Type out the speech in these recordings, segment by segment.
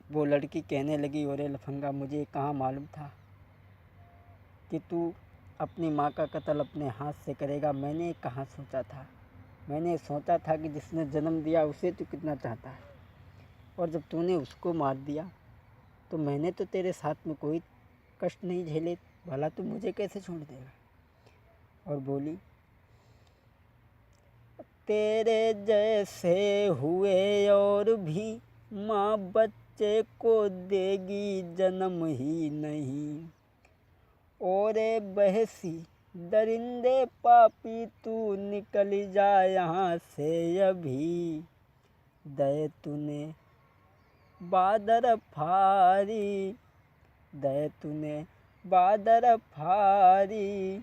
वो लड़की कहने लगी, अरे लफंगा, मुझे कहाँ मालूम था कि तू अपनी माँ का कत्ल अपने हाथ से करेगा। मैंने कहाँ सोचा था। मैंने सोचा था कि जिसने जन्म दिया उसे तू कितना चाहता है, और जब तूने उसको मार दिया तो मैंने तो तेरे साथ में कोई कष्ट नहीं झेले, भला तू मुझे कैसे छोड़ देगा। और बोली, तेरे जैसे हुए और भी माँ बच्चे को देगी जन्म ही नहीं। ओरे बहसी दरिंदे पापी, तू निकल जा यहाँ से अभी। दे तूने बादर फारी, दे तूने बादर फारी,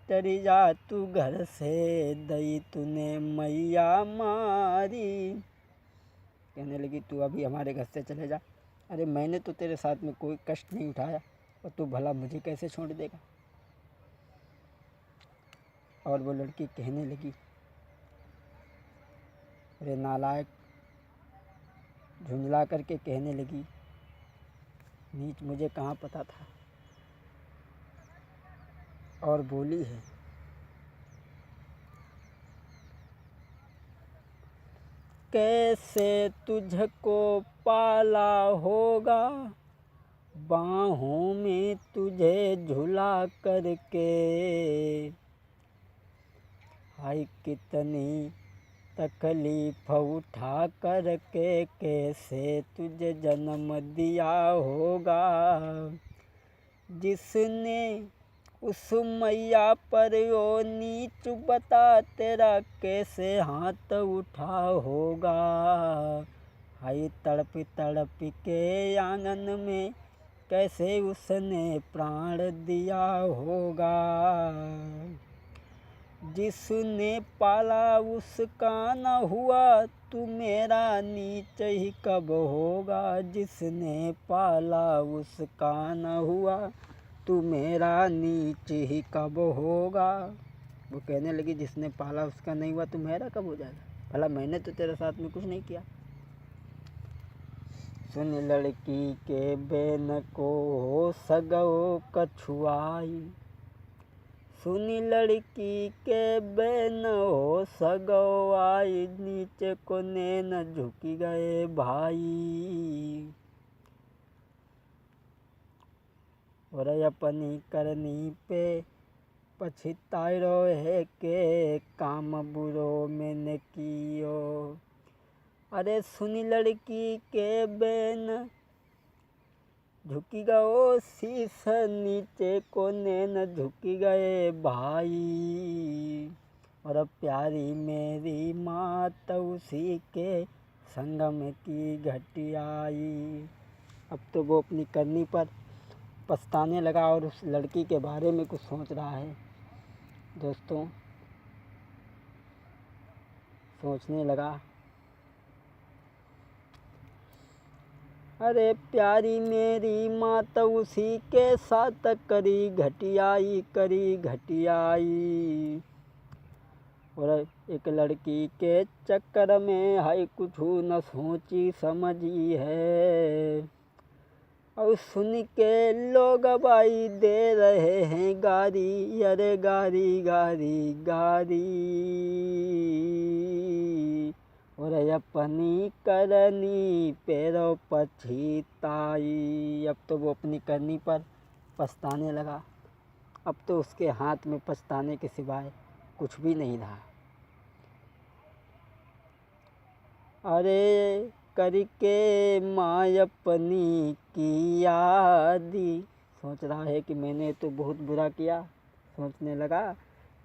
चली जा तू घर से, दई तूने मैया मारी। कहने लगी, तू अभी हमारे घर से चले जा। अरे मैंने तो तेरे साथ में कोई कष्ट नहीं उठाया, और तू भला मुझे कैसे छोड़ देगा। और वो लड़की कहने लगी, अरे नालायक, झुंझला करके कहने लगी, नीच, मुझे कहाँ पता था। और बोली है, कैसे तुझको पाला होगा, बाहों में तुझे झुला करके। हाय कितनी तकलीफ उठा करके, कैसे तुझे जन्म दिया होगा। जिसने उस मैया पर यो नीच बता, तेरा कैसे हाथ उठा होगा। हाय तड़प तड़प के आंगन में, कैसे उसने प्राण दिया होगा। जिसने पाला उसका न हुआ, तू मेरा नीच ही कब होगा। जिसने पाला उसका न हुआ, तू मेरा नीच ही कब होगा। वो कहने लगी, जिसने पाला उसका नहीं हुआ, तू मेरा कब हो जाएगा। भला मैंने तो तेरे साथ में कुछ नहीं किया। सुन लड़की के बेन को सगो कछुआई, सुनी लड़की के बेन हो सगो आई। नीचे को नैन झुकी गए भाई, और अपनी करनी पे पछतायो है के काम बुरो मैंने कियो। अरे सुनी लड़की के बेन झुकी गयो शीश, नीचे को नैन झुकी गए भाई। और अब प्यारी मेरी मात उसी के संगम की घटियाई। अब तो वो अपनी करनी पर पछताने लगा और उस लड़की के बारे में कुछ सोच रहा है। दोस्तों, सोचने लगा, अरे प्यारी मेरी मात उसी के साथ करी घटियाई, करी घटियाई। और एक लड़की के चक्कर में हाय कुछ न सोची समझी है। और सुन के लोग बाई दे रहे हैं गारी, अरे गारी गारी गारी। और अपनी करनी पैरों पछताई। अब तो वो अपनी करनी पर पछताने लगा। अब तो उसके हाथ में पछताने के सिवाय कुछ भी नहीं रहा। अरे करके माँ अपनी की यादी, सोच रहा है कि मैंने तो बहुत बुरा किया। सोचने लगा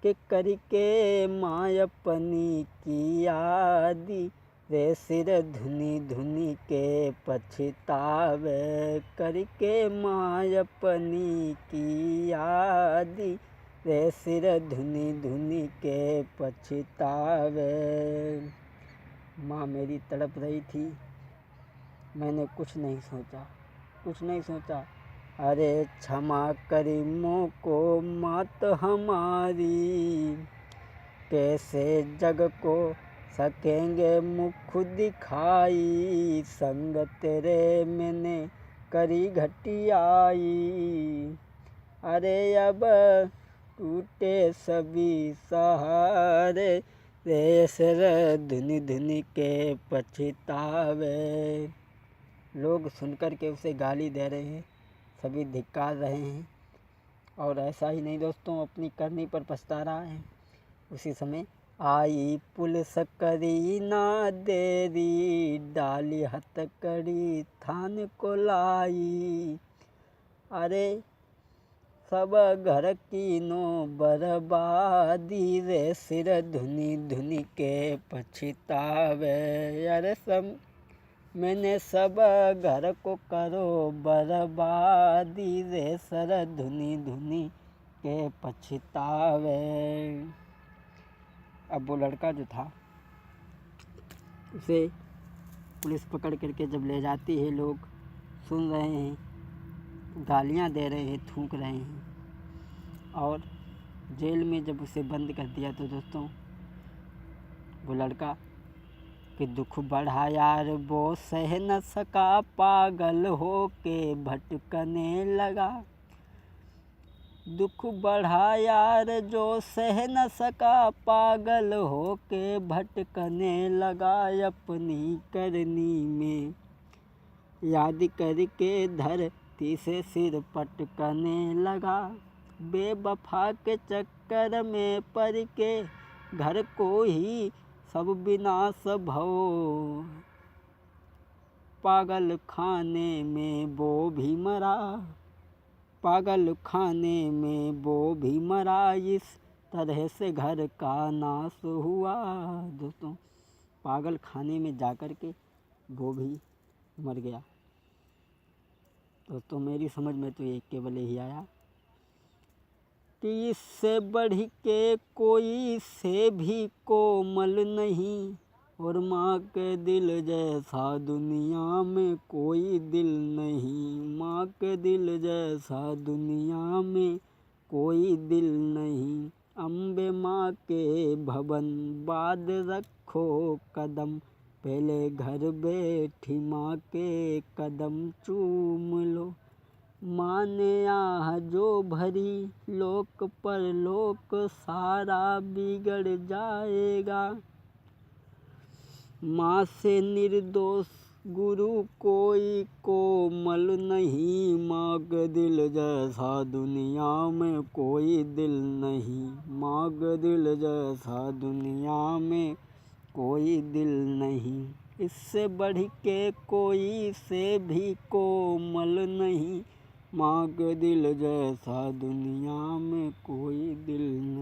कि करके माँ अपनी की यादी, रे सिर धुनी धुनी के पछतावे। करके माँ अपनी की यादी, रे सिर धुनी धुनी के पछतावे। माँ मेरी तड़प रही थी, मैंने कुछ नहीं सोचा, कुछ नहीं सोचा। अरे क्षमा करी मोको मात हमारी, कैसे जग को सकेंगे मुख दिखाई, संग तेरे मैंने करी घटियाई। अरे अब टूटे सभी सहारे, रे सिर धुनी धुनी के पछतावे। लोग सुनकर के उसे गाली दे रहे हैं, सभी धिक्कार रहे हैं। और ऐसा ही नहीं दोस्तों, अपनी करनी पर पछता रहा है। उसी समय आई पुलिस करी ना देरी, डाली हथकड़ी थान को लाई। अरे सब घर की नो बर्बादी, रे सिर धुनी धुनी के पछतावे। अरे सब मैंने सब घर को करो बर्बादी, रे सर धुनी धुनी के पछतावे। अब वो लड़का जो था उसे पुलिस पकड़ करके जब ले जाती है, लोग सुन रहे हैं, गालियां दे रहे हैं, थूक रहे हैं। और जेल में जब उसे बंद कर दिया तो दोस्तों वो लड़का कि दुख बढ़ा यार वो सह न सका, पागल हो के भटकने लगा। दुख बढ़ा यार जो सह न सका, पागल हो के भटकने लगा। अपनी करनी में याद करके धरती से सिर पटकने लगा। बेवफा के चक्कर में पड़ के घर को ही सब विनाश भव, पागल खाने में वो भी मरा, पागल खाने में वो भी मरा। इस तरह से घर का नाश हुआ। दोस्तों पागल खाने में जाकर के वो भी मर गया। दोस्तों मेरी समझ में तो ये केवल यही आया कि इससे बढ़ के कोई से भी कोमल नहीं, और माँ के दिल जैसा दुनिया में कोई दिल नहीं। माँ के दिल जैसा दुनिया में कोई दिल नहीं। अम्बे माँ के भवन बाद रखो कदम, पहले घर बैठी माँ के कदम चूम लो। माँ ने आह जो भरी लोक पर लोक सारा बिगड़ जाएगा। माँ से निर्दोष गुरु कोई कोमल नहीं, माँ के दिल जैसा दुनिया में कोई दिल नहीं। माँ के दिल जैसा दुनिया में कोई दिल नहीं। इससे बढ़ के कोई से भी कोमल नहीं, माँ के दिल जैसा दुनिया में कोई दिल नहीं।